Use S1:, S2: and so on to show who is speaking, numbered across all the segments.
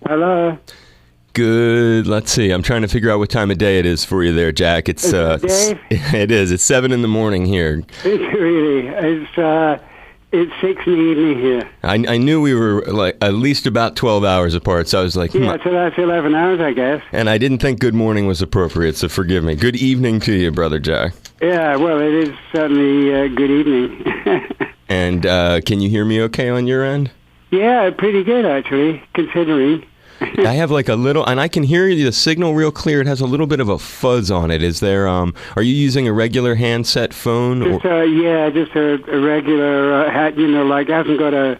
S1: Hello.
S2: Good. Let's see. I'm trying to figure out what time of day it is for you there, Jack. It's
S1: Dave?
S2: it is. It's 7 in the morning here.
S1: It's really. It's 6 in the evening here.
S2: I knew we were like at least about 12 hours apart, so I was like,
S1: Yeah, so that's 11 hours, I guess.
S2: And I didn't think good morning was appropriate, so forgive me. Good evening to you, Brother Jack.
S1: Yeah, well, it is certainly good evening.
S2: And can you hear me okay on your end?
S1: Yeah, pretty good, actually, considering.
S2: I have like a little, and I can hear the signal real clear. It has a little bit of a fuzz on it. Is there, are you using a regular handset phone?
S1: Just, just a regular hat, like, it hasn't got a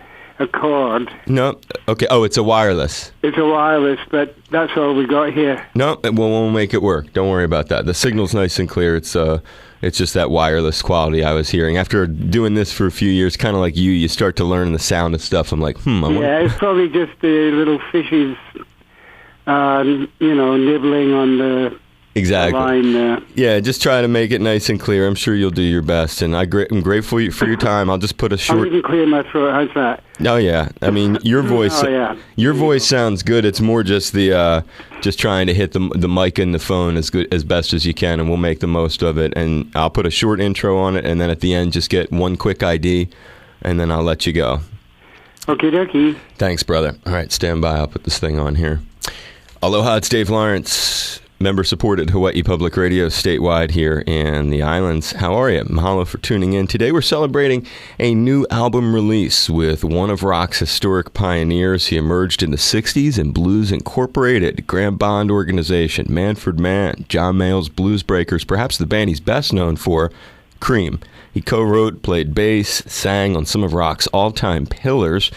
S1: cord.
S2: No? Okay. Oh, it's a wireless.
S1: It's a wireless, but that's all we got here.
S2: No, we'll make it work. Don't worry about that. The signal's nice and clear. It's just that wireless quality I was hearing. After doing this for a few years, kind of like you start to learn the sound of stuff. I'm like,
S1: Yeah, it's probably just the little fishes, nibbling on the line there.
S2: Yeah, just try to make it nice and clear. I'm sure you'll do your best, and I'm grateful for your time. I'll just put a short...
S1: I didn't clear my throat. How's that?
S2: Oh, yeah. I mean, your voice... Your voice sounds good. It's more just just trying to hit the mic and the phone as best as you can, and we'll make the most of it. And I'll put a short intro on it, and then at the end, just get one quick ID, and then I'll let you go.
S1: Okie dokie.
S2: Thanks, brother. All right, stand by. I'll put this thing on here. Aloha, it's Dave Lawrence, member-supported Hawaii Public Radio statewide here in the islands. How are you? Mahalo for tuning in. Today we're celebrating a new album release with one of rock's historic pioneers. He emerged in the 60s in Blues Incorporated, Graham Bond Organization, Manfred Mann, John Mayall's Blues Breakers, perhaps the band he's best known for, Cream. He co-wrote, played bass, sang on some of rock's all-time pillars.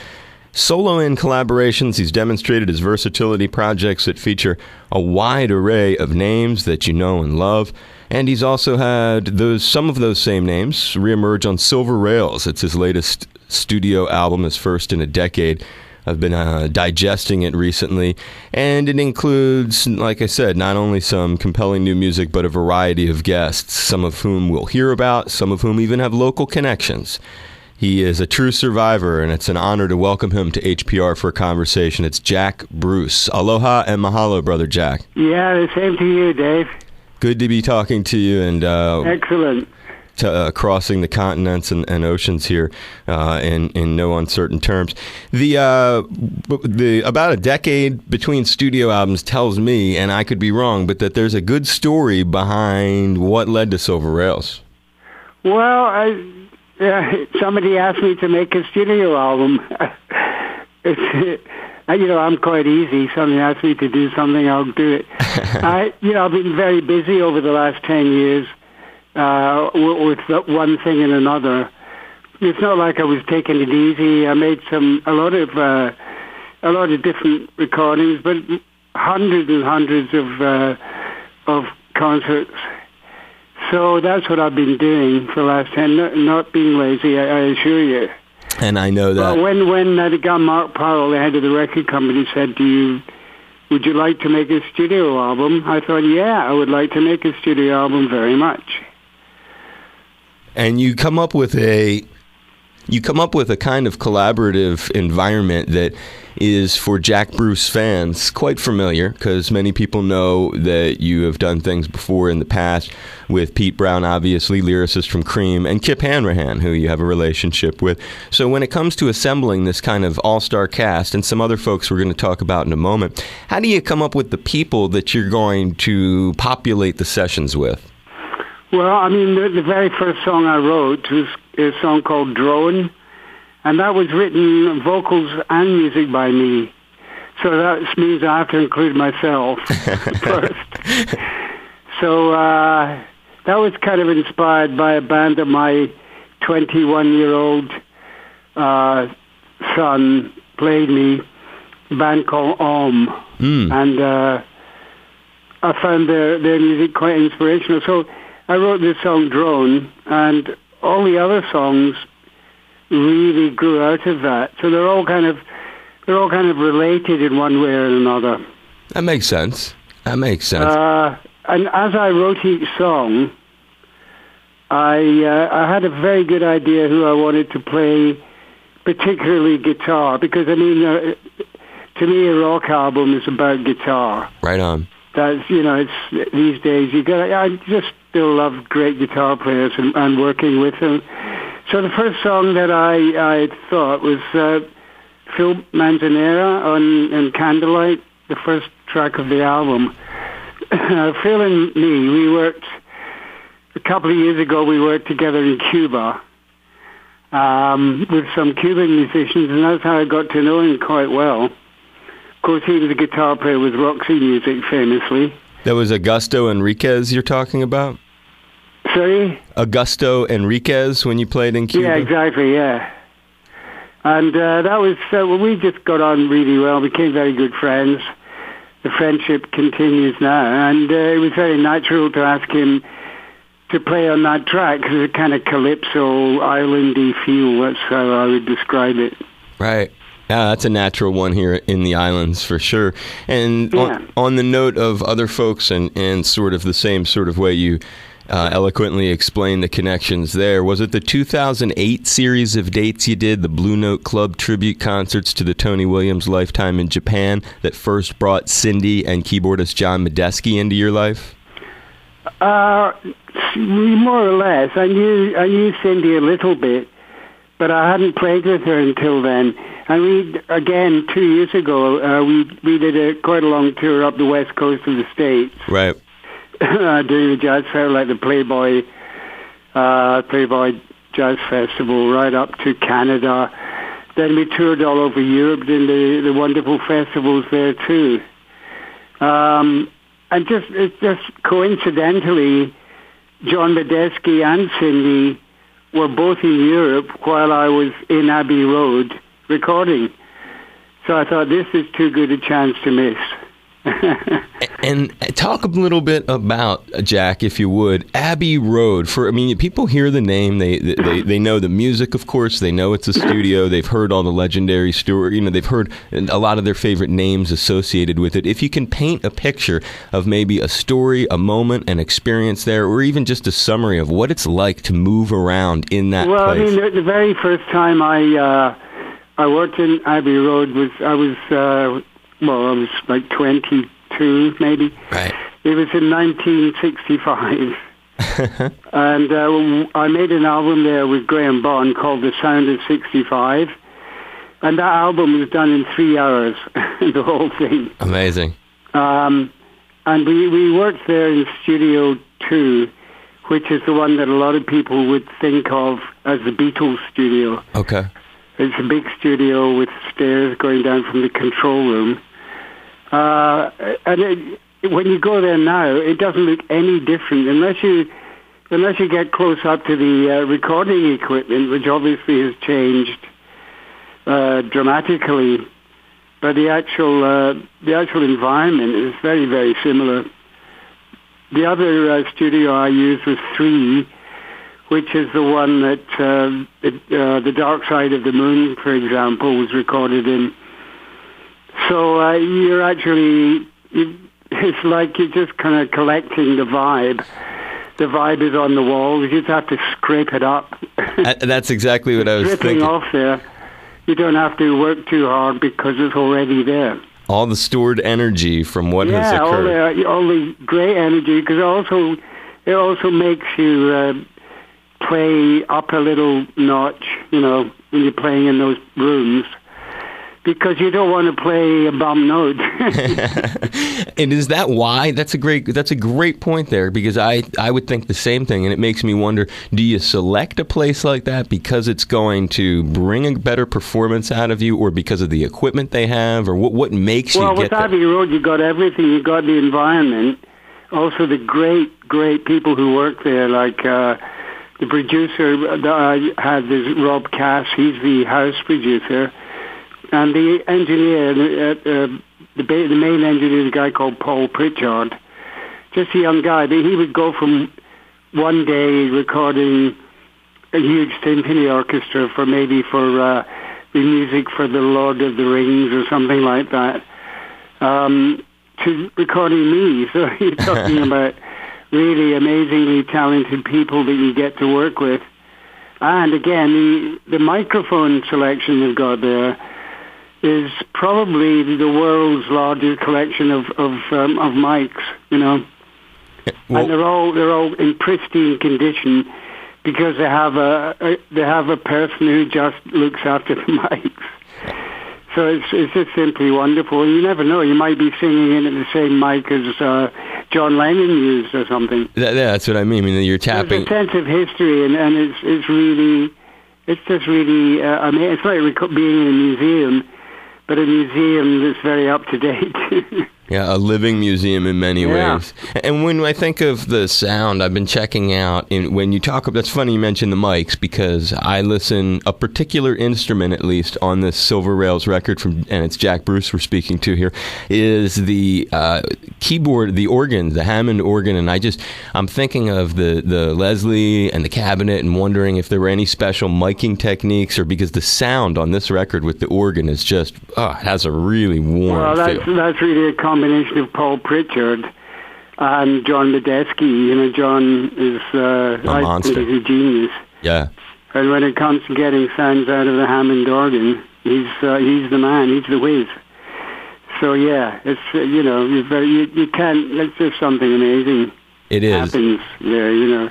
S2: Solo and collaborations, he's demonstrated his versatility, projects that feature a wide array of names that you know and love. And he's also had some of those same names reemerge on Silver Rails. It's his latest studio album, his first in a decade. I've been digesting it recently, and it includes, like I said, not only some compelling new music, but a variety of guests, some of whom we'll hear about, some of whom even have local connections. He is a true survivor, and it's an honor to welcome him to HPR for a conversation. It's Jack Bruce. Aloha and mahalo, Brother Jack.
S1: Yeah, the same to you, Dave.
S2: Good to be talking to you. And
S1: excellent.
S2: Crossing the continents and oceans here in no uncertain terms. The about a decade between studio albums tells me, and I could be wrong, but that there's a good story behind what led to Silver Rails.
S1: Well, somebody asked me to make a studio album. I'm quite easy. Somebody asks me to do something, I'll do it. I've been very busy over the last 10 years with one thing and another. It's not like I was taking it easy. I made a lot of different recordings, but hundreds and hundreds of concerts. So that's what I've been doing for the last 10, not being lazy, I assure you.
S2: And I know that.
S1: Well, when the guy Mark Powell, the head of the record company, said, would you like to make a studio album? I thought, yeah, I would like to make a studio album very much.
S2: And you come up with a kind of collaborative environment that is, for Jack Bruce fans, quite familiar, because many people know that you have done things before in the past with Pete Brown, obviously, lyricist from Cream, and Kip Hanrahan, who you have a relationship with. So when it comes to assembling this kind of all-star cast, and some other folks we're going to talk about in a moment, how do you come up with the people that you're going to populate the sessions with?
S1: Well, I mean, the very first song I wrote was a song called Drone, and that was written vocals and music by me. So that means I have to include myself first. So that was kind of inspired by a band that my 21-year-old son played me, a band called Om. And I found their music quite inspirational. So I wrote this song Drone, and all the other songs really grew out of that. So they're all kind of related in one way or another.
S2: That makes sense. And
S1: as I wrote each song, I had a very good idea who I wanted to play, particularly guitar, because I mean to me, a rock album is about guitar.
S2: Right on.
S1: That's, it's these days, I just still love great guitar players and working with them. So the first song that I thought was Phil Manzanera on Candlelight, the first track of the album. Phil and me, we worked, a couple of years ago, we worked together in Cuba with some Cuban musicians, and that's how I got to know him quite well. Of course, he was a guitar player with Roxy Music, famously.
S2: That was Augusto Enriquez you're talking about?
S1: Sorry?
S2: Augusto Enriquez when you played in Cuba?
S1: Yeah, exactly, yeah. And that was, we just got on really well, became very good friends. The friendship continues now, and it was very natural to ask him to play on that track, because it's a kind of calypso, islandy feel. That's how I would describe it.
S2: Right. Yeah, that's a natural one here in the islands for sure. And on the note of other folks and sort of the same sort of way you eloquently explained the connections there, was it the 2008 series of dates you did, the Blue Note Club tribute concerts to the Tony Williams lifetime in Japan, that first brought Cindy and keyboardist John Medeski into your life?
S1: More or less. I knew Cindy a little bit, but I hadn't played with her until then. And we, again, 2 years ago, we did quite a long tour up the west coast of the States.
S2: Right.
S1: Doing the jazz fair, like the Playboy Jazz Festival, right up to Canada. Then we toured all over Europe in the wonderful festivals there too. And just coincidentally, John Medeski and Cindy were both in Europe while I was in Abbey Road recording. So I thought, this is too good a chance to miss.
S2: And talk a little bit about, Jack, if you would, Abbey Road. People hear the name, they know the music, of course, they know it's a studio, they've heard all the legendary stories, they've heard a lot of their favorite names associated with it. If you can paint a picture of maybe a story, a moment, an experience there, or even just a summary of what it's like to move around in that place.
S1: Well, the very first time I worked in Abbey Road I was like 22, maybe.
S2: Right.
S1: It was in 1965. And I made an album there with Graham Bond called The Sound of 65. And that album was done in 3 hours, the whole thing.
S2: Amazing.
S1: And we worked there in Studio 2, which is the one that a lot of people would think of as the Beatles studio.
S2: Okay.
S1: It's a big studio with stairs going down from the control room. And when you go there now, it doesn't look any different unless you get close up to the recording equipment, which obviously has changed dramatically. But the actual environment is very, very similar. The other studio I used was 3, which is the one that The Dark Side of the Moon, for example, was recorded in. So it's like you're just kind of collecting the vibe. The vibe is on the wall. You just have to scrape it up.
S2: That's exactly what I was thinking.
S1: Dripping off there. You don't have to work too hard because it's already there.
S2: All the stored energy from what has occurred.
S1: Yeah, all the great energy, because it also makes you play up a little notch, when you're playing in those rooms. Because you don't want to play a bum note.
S2: And is that why? That's a great point there, because I would think the same thing, and it makes me wonder, do you select a place like that because it's going to bring a better performance out of you, or because of the equipment they have, or what makes you get that?
S1: Well, with Abbey Road, you got everything. You got the environment, also the great people who work there, like the producer that I had is Rob Cass. He's the house producer. And the engineer, the main engineer is a guy called Paul Pritchard, just a young guy. But he would go from one day recording a huge symphony orchestra for the music for The Lord of the Rings or something like that, to recording me. So you're talking about really amazingly talented people that you get to work with. And again, the microphone selection they've got there, is probably the world's largest collection of mics, you know. Well, and they're all in pristine condition because they have a person who just looks after the mics. So it's just simply wonderful. And you never know, you might be singing in at the same mic as John Lennon used or something.
S2: That's what I mean. I mean, you're tapping.
S1: There's a sense of history, and it's just really amazing. It's like being in a museum, but a museum that's very up to date.
S2: Yeah, a living museum in many ways. And when I think of the sound, I've been checking out, when you talk, that's funny you mentioned the mics, because I listen, a particular instrument at least, on this Silver Rails record, and it's Jack Bruce we're speaking to here, is the keyboard, the organ, the Hammond organ, and I'm thinking of the Leslie and the cabinet and wondering if there were any special miking techniques, or because the sound on this record with the organ is just, it has a really warm feel.
S1: That's really a combination of Paul Pritchard and John Medeski. You know, John is
S2: a monster.
S1: He's a genius.
S2: Yeah. And
S1: when it comes to getting sounds out of the Hammond organ, he's the man. He's the whiz. So yeah, it's you can't. It's just something amazing.
S2: It is.
S1: Happens there, you know.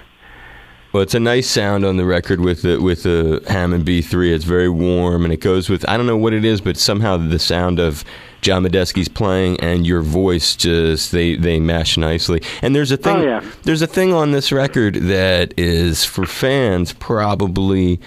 S2: Well, it's a nice sound on the record with the Hammond B3. It's very warm, and it goes with, I don't know what it is, but somehow the sound of John Medeski's playing and your voice just, they mesh nicely. And there's a thing, There's a thing on this record that is, for fans, probably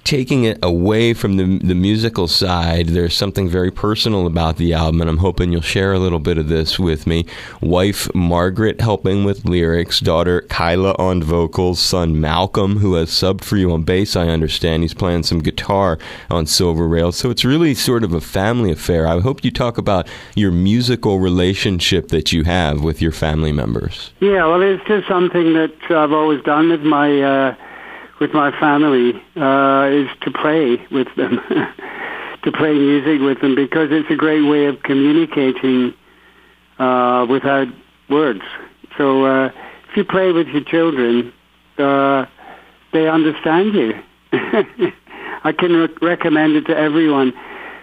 S2: taking it away from the musical side. There's something very personal about the album, and I'm hoping you'll share a little bit of this with me. Wife Margaret helping with lyrics, daughter Kyla on vocals, son Malcolm, who has subbed for you on bass, I understand. He's playing some guitar on Silver Rails. So it's really sort of a family affair. I hope you talk about your musical relationship that you have with your family members. Yeah,
S1: well, it's just something that I've always done with my family, is to play with them, to play music with them, because it's a great way of communicating without words. So if you play with your children, they understand you. I can recommend it to everyone.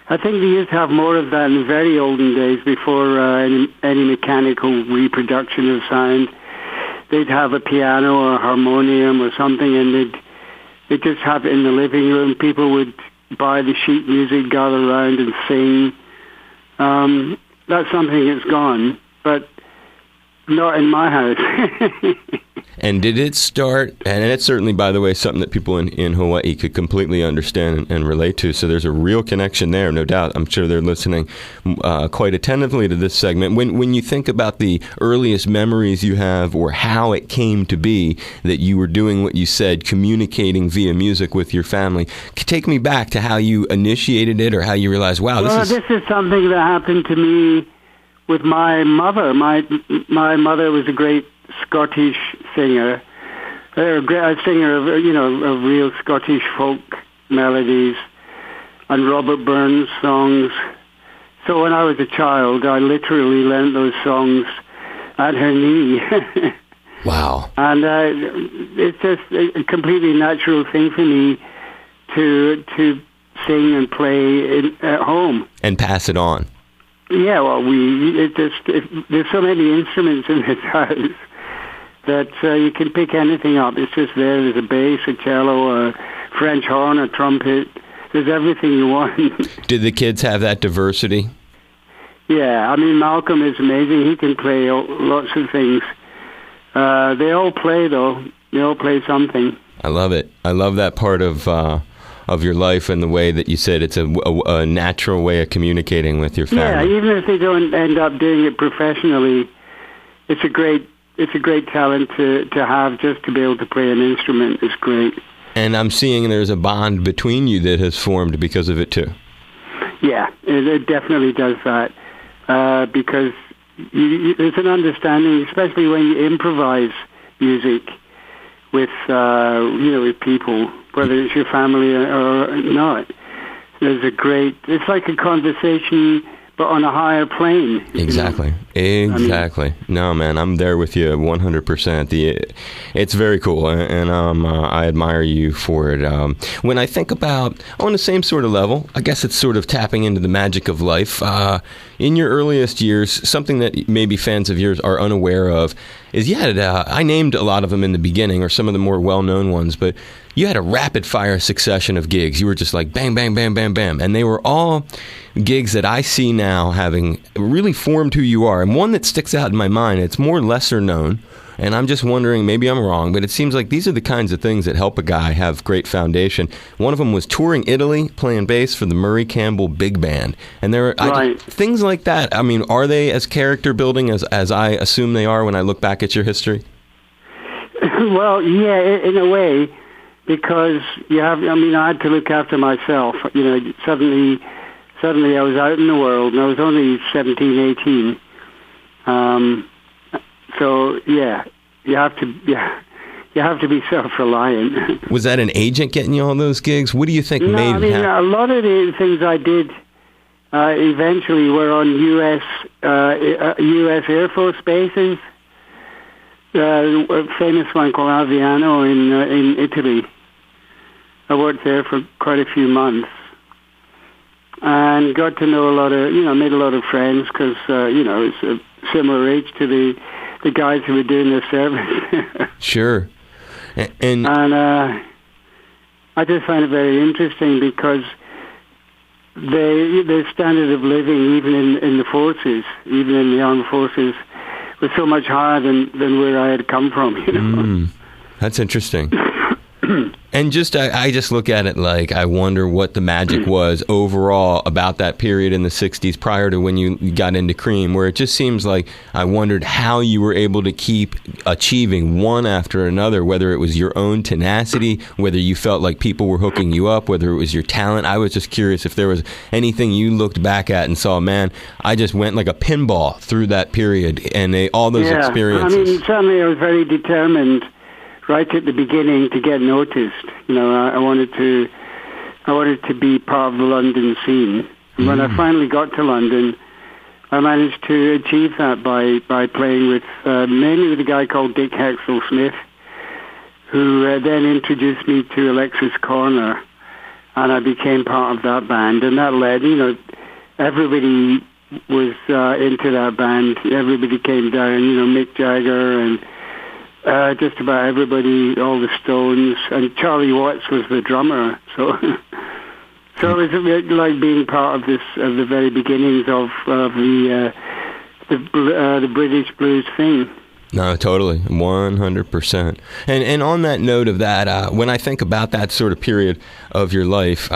S1: I think they used to have more of that in the very olden days before any mechanical reproduction of sound. They'd have a piano or a harmonium or something, and they'd just have it in the living room. People would buy the sheet music, gather around and sing. That's something that's gone, but not in my house.
S2: And did it start, and it's certainly, by the way, something that people in Hawaii could completely understand and relate to, so there's a real connection there, no doubt. I'm sure they're listening quite attentively to this segment. When you think about the earliest memories you have, or how it came to be that you were doing what you said, communicating via music with your family, take me back to how you initiated it, or how you realized, wow, this
S1: is something that happened to me with my mother. My mother was a great Scottish singer, a singer of real Scottish folk melodies and Robert Burns songs. So when I was a child, I literally learned those songs at her knee.
S2: Wow.
S1: And it's just a completely natural thing for me to sing and play at home.
S2: And pass it on.
S1: Yeah, well, there's so many instruments in this house that you can pick anything up. It's just there. There's a bass, a cello, a French horn, a trumpet. There's everything you want.
S2: Did the kids have that diversity?
S1: Yeah, I mean, Malcolm is amazing. He can play lots of things. They all play, though. They all play something.
S2: I love it. I love that part of your life, and the way that you said it's a natural way of communicating with your family.
S1: Yeah, even if they don't end up doing it professionally, it's a great talent to have, just to be able to play an instrument is great.
S2: And I'm seeing there's a bond between you that has formed because of it too.
S1: Yeah, it definitely does that, because there's an understanding, especially when you improvise music with with people, whether it's your family or not. It's like a conversation
S2: but
S1: on a higher plane.
S2: Exactly. Exactly. No, man, I'm there with you 100%. It's very cool, and I admire you for it. When I think about, on the same sort of level, I guess it's sort of tapping into the magic of life. In your earliest years, something that maybe fans of yours are unaware of is I named a lot of them in the beginning, or some of the more well-known ones, but you had a rapid-fire succession of gigs. You were just like bang, bang, bam, bam, bam. And they were all gigs that I see now having really formed who you are. And one that sticks out in my mind, it's more lesser known, and I'm just wondering, maybe I'm wrong, but it seems like these are the kinds of things that help a guy have great foundation. One of them was touring Italy, playing bass for the Murray Campbell Big Band. And there are things like that. I mean, are they as character building as I assume they are when I look back at your history?
S1: Well, yeah, in a way, because I had to look after myself. Suddenly I was out in the world, and I was only 17, 18. So yeah, you have to be self-reliant.
S2: Was that an agent getting you all those gigs? What do you think made it happen?
S1: A lot of the things I did eventually were on U.S. Air Force bases. A famous one called Aviano in Italy. I worked there for quite a few months and got to know made a lot of friends because, it's a similar age to the guys who were doing their service.
S2: Sure. And
S1: I just find it very interesting because their standard of living, even in the forces, even in the armed forces, was so much higher than where I had come from.
S2: That's interesting. And I just look at it like I wonder what the magic was overall about that period in the 60s prior to when you got into Cream, where it just seems like I wondered how you were able to keep achieving one after another, whether it was your own tenacity, whether you felt like people were hooking you up, whether it was your talent. I was just curious if there was anything you looked back at and saw, man, I just went like a pinball through that period and all those experiences.
S1: Certainly I was very determined right at the beginning to get noticed. I wanted to be part of the London scene. And when I finally got to London, I managed to achieve that by playing with mainly with a guy called Dick Hexel Smith, who then introduced me to Alexis Corner, and I became part of that band. And that led, everybody was into that band. Everybody came down, Mick Jagger and just about everybody, all the Stones, and Charlie Watts was the drummer. So it was a bit like being part of the very beginnings of the British blues thing.
S2: No, totally, 100%. And on that note of that, when I think about that sort of period of your life,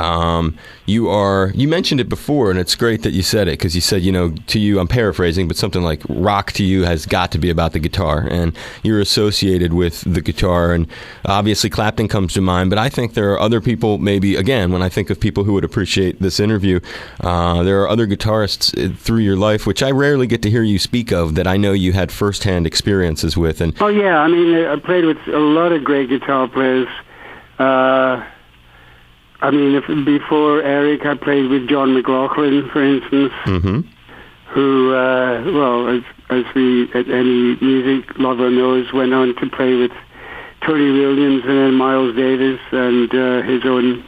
S2: you mentioned it before, and it's great that you said it, because you said, to you, I'm paraphrasing, but something like rock to you has got to be about the guitar, and you're associated with the guitar, and obviously Clapton comes to mind, but I think there are other people, maybe, again, when I think of people who would appreciate this interview, there are other guitarists through your life, which I rarely get to hear you speak of, that I know you had firsthand experiences with. And
S1: I played with a lot of great guitar players. Before Eric, I played with John McLaughlin, for instance, who, as any music lover knows, went on to play with Tony Williams and then Miles Davis and his own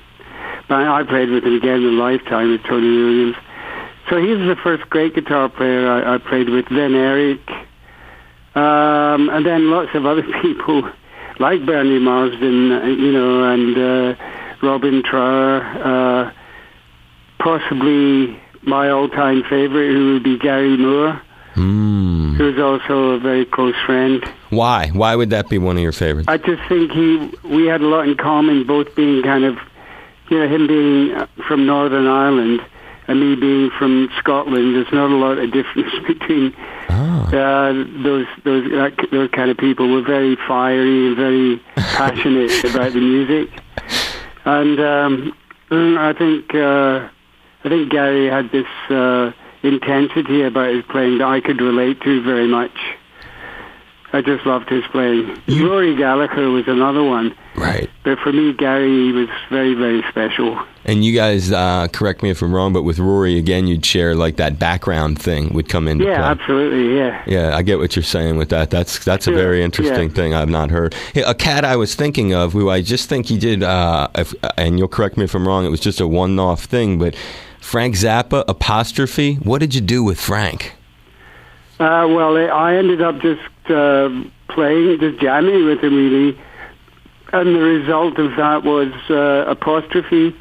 S1: band. I played with him again in Lifetime with Tony Williams. So he was the first great guitar player I played with. Then Eric, and then lots of other people like Bernie Marsden, and Robin Trower, possibly my all-time favorite, who would be Gary Moore, who's also a very close friend.
S2: Why? Why would that be one of your favorites?
S1: I just think we had a lot in common, both being kind of, him being from Northern Ireland and me being from Scotland. There's not a lot of difference between those kind of people. We're very fiery and very passionate about the music, and I think Gary had this intensity about his playing that I could relate to very much. I just loved his playing. Rory Gallagher was another one.
S2: Right.
S1: But for me, Gary was very, very special.
S2: And you guys, correct me if I'm wrong, but with Rory, again, you'd share like that background thing would come into play.
S1: Yeah, absolutely, yeah.
S2: Yeah, I get what you're saying with that. That's
S1: Sure,
S2: a very interesting thing I've not heard. Hey, a cat I was thinking of, who I just think he did, and you'll correct me if I'm wrong, it was just a one-off thing, but Frank Zappa, Apostrophe, what did you do with Frank?
S1: Well, I ended up just playing, just jamming with him, really. And the result of that was Apostrophe,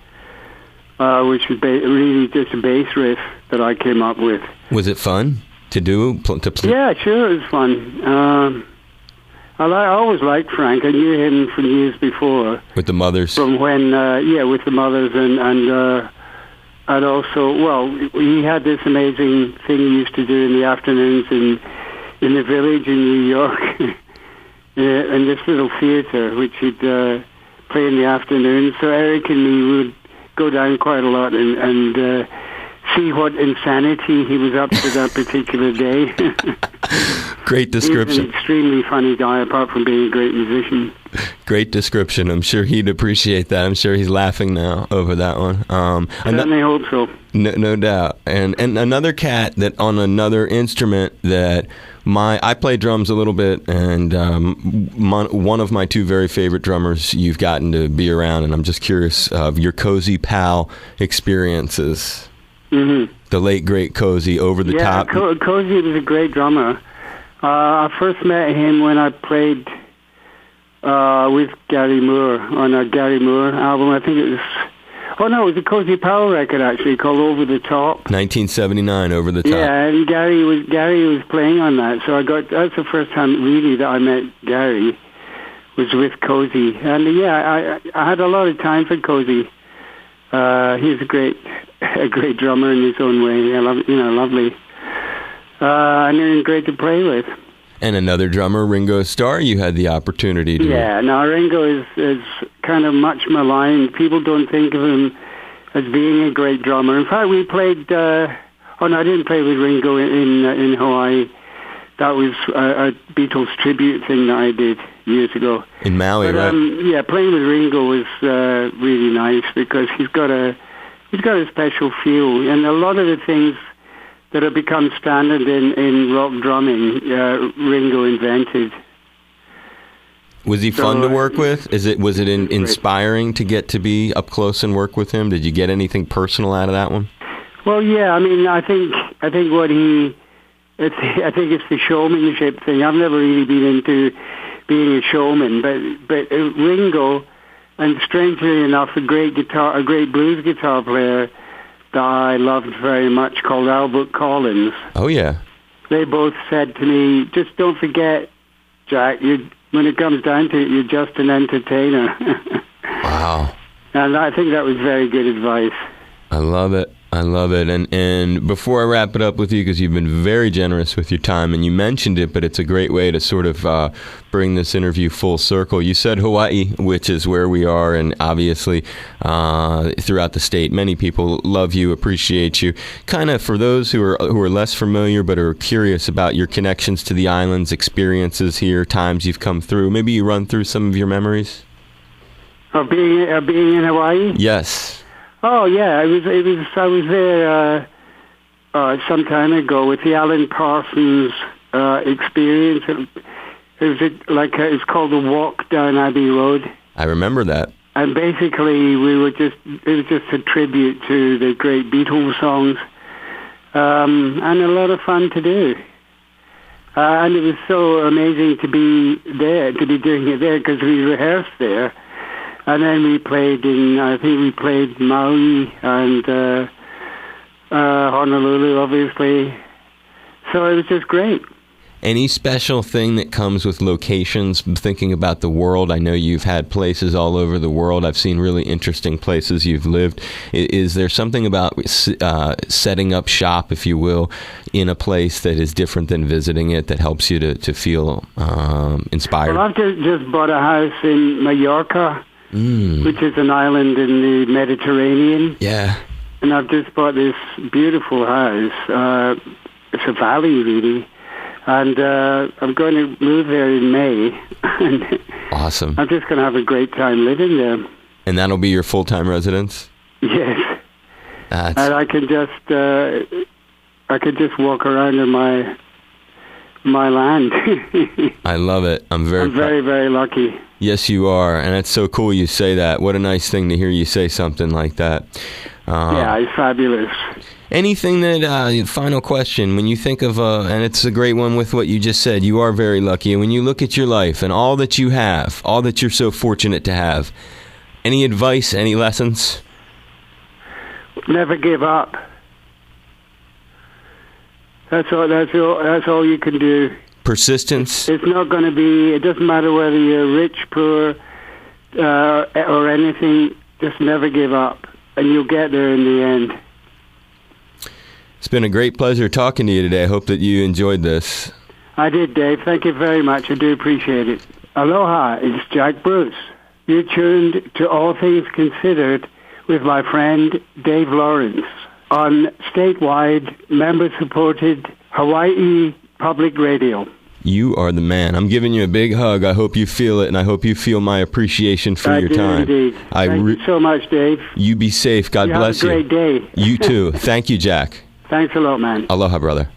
S1: which was really just a bass riff that I came up with.
S2: Was it fun to do? To play?
S1: Yeah, sure, it was fun. I always liked Frank. I knew him from years before.
S2: With the Mothers?
S1: From when, with the Mothers, and also, well, he had this amazing thing he used to do in the afternoons in the Village in New York. In this little theater, which he'd play in the afternoon. So Eric and me would go down quite a lot and see what insanity he was up to that particular day.
S2: Great description.
S1: He's an extremely funny guy, apart from being a great musician.
S2: Great description. I'm sure he'd appreciate that. I'm sure he's laughing now over that one.
S1: Certainly hope so.
S2: No doubt. And another cat that on another instrument that I play drums a little bit, and one of my two very favorite drummers you've gotten to be around, and I'm just curious of your Cozy Pal experiences. Mm-hmm. The late, great Cozy, over the top.
S1: Yeah, Cozy was a great drummer. I first met him when I played with Gary Moore on a Gary Moore album. I think it was... Oh, no, it was a Cozy Powell record, actually, called Over the Top.
S2: 1979, Over the Top.
S1: Yeah, and Gary was playing on that. So that's the first time, really, that I met Gary, was with Cozy. And, I had a lot of time for Cozy. He's a great drummer in his own way. Lovely. And great to play with.
S2: And another drummer, Ringo Starr, you had the opportunity to...
S1: Yeah, no, Ringo is kind of much maligned. People don't think of him as being a great drummer. In fact, we played... I didn't play with Ringo in Hawaii. That was a Beatles tribute thing that I did years ago.
S2: In Maui, right?
S1: Yeah, playing with Ringo was really nice because he's got a special feel. And a lot of the things that have become standard in rock drumming, Ringo invented.
S2: Was he fun to work with? Was it inspiring to get to be up close and work with him? Did you get anything personal out of that one?
S1: Well, yeah. I mean, I think I think it's the showmanship thing. I've never really been into being a showman, but Ringo, and strangely enough, a great blues guitar player that I loved very much, called Albert Collins.
S2: Oh, yeah.
S1: They both said to me, just don't forget, Jack, when it comes down to it, you're just an entertainer.
S2: Wow.
S1: And I think that was very good advice.
S2: I love it. And before I wrap it up with you, because you've been very generous with your time, and you mentioned it, but it's a great way to sort of bring this interview full circle. You said Hawaii, which is where we are, and obviously throughout the state, many people love you, appreciate you. Kind of for those who are less familiar but are curious about your connections to the islands, experiences here, times you've come through, maybe you run through some of your memories?
S1: Of being in Hawaii?
S2: Yes.
S1: Oh yeah, I was there some time ago with the Alan Parsons experience. It's called the Walk Down Abbey Road.
S2: I remember that.
S1: And basically, it was just a tribute to the great Beatles songs, and a lot of fun to do. And it was so amazing to be there, to be doing it there, because we rehearsed there. And then we played Maui and Honolulu, obviously. So it was just great.
S2: Any special thing that comes with locations, thinking about the world? I know you've had places all over the world. I've seen really interesting places you've lived. Is there something about setting up shop, if you will, in a place that is different than visiting it that helps you to feel inspired?
S1: Well, I've just bought a house in Mallorca. Which is an island in the Mediterranean.
S2: Yeah.
S1: And I've just bought this beautiful house. It's a valley, really. And I'm going to move there in May. And
S2: awesome.
S1: I'm just going to have a great time living there.
S2: And that'll be your full-time residence?
S1: Yes. And I can just walk around in my land.
S2: I love it. I'm very,
S1: very lucky.
S2: Yes, you are. And it's so cool you say that. What a nice thing to hear you say something like that.
S1: Yeah, it's fabulous.
S2: Anything that, final question, when you think of, and it's a great one with what you just said, you are very lucky. And when you look at your life and all that you have, all that you're so fortunate to have, any advice, any lessons?
S1: Never give up. That's all you can do.
S2: Persistence?
S1: It's not going to be, it doesn't matter whether you're rich, poor, or anything, just never give up. And you'll get there in the end.
S2: It's been a great pleasure talking to you today. I hope that you enjoyed this.
S1: I did, Dave. Thank you very much. I do appreciate it. Aloha, it's Jack Bruce. You're tuned to All Things Considered with my friend Dave Lawrence on statewide, member-supported Hawaii Public Radio.
S2: You are the man. I'm giving you a big hug. I hope you feel it, and I hope you feel my appreciation for your time.
S1: Indeed. Thank you so much, Dave.
S2: You be safe. God bless you.
S1: Have a great day.
S2: You too. Thank you, Jack.
S1: Thanks a lot, man.
S2: Aloha, brother.